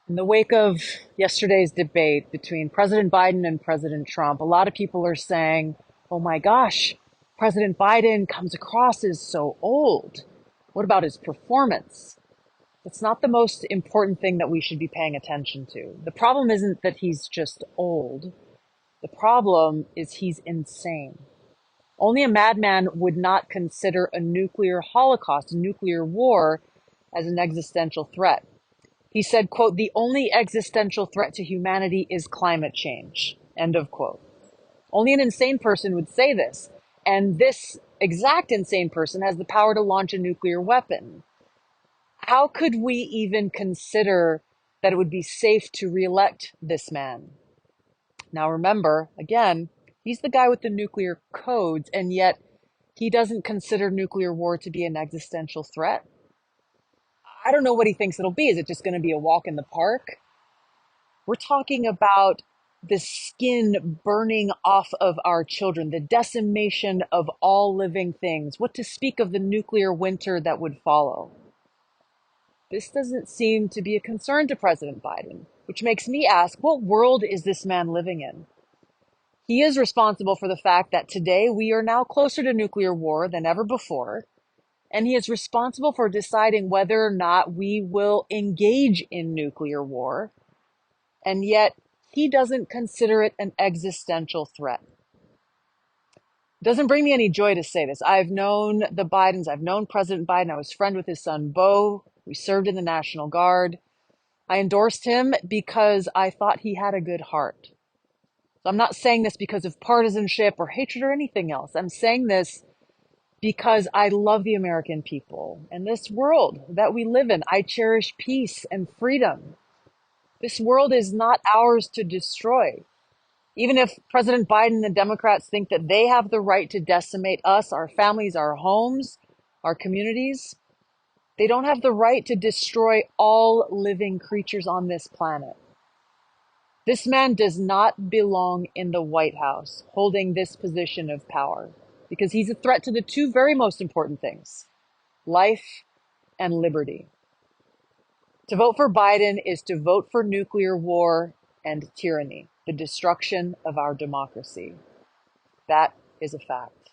In the wake of yesterday's debate between President Biden and President Trump, a lot of people are saying, oh my gosh, President Biden comes across as so old. What about his performance? That's not the most important thing that we should be paying attention to. The problem isn't that he's just old. The problem is he's insane. Only a madman would not consider a nuclear holocaust, a nuclear war, as an existential threat. He said, quote, the only existential threat to humanity is climate change, end of quote. Only an insane person would say this. And this exact insane person has the power to launch a nuclear weapon. How could we even consider that it would be safe to reelect this man? Now remember, again, he's the guy with the nuclear codes, and yet he doesn't consider nuclear war to be an existential threat. I don't know what he thinks it'll be. Is it just going to be a walk in the park? We're talking about the skin burning off of our children, the decimation of all living things. What to speak of the nuclear winter that would follow? This doesn't seem to be a concern to President Biden, which makes me ask, what world is this man living in? He is responsible for the fact that today we are now closer to nuclear war than ever before. And he is responsible for deciding whether or not we will engage in nuclear war. And yet he doesn't consider it an existential threat. It doesn't bring me any joy to say this. I've known the Bidens. I've known President Biden. I was friend with his son, Beau. We served in the National Guard. I endorsed him because I thought he had a good heart. So I'm not saying this because of partisanship or hatred or anything else. I'm saying this because I love the American people and this world that we live in. I cherish peace and freedom. This world is not ours to destroy. Even if President Biden and the Democrats think that they have the right to decimate us, our families, our homes, our communities, they don't have the right to destroy all living creatures on this planet. This man does not belong in the White House holding this position of power because he's a threat to the two very most important things, life and liberty. To vote for Biden is to vote for nuclear war and tyranny, the destruction of our democracy. That is a fact.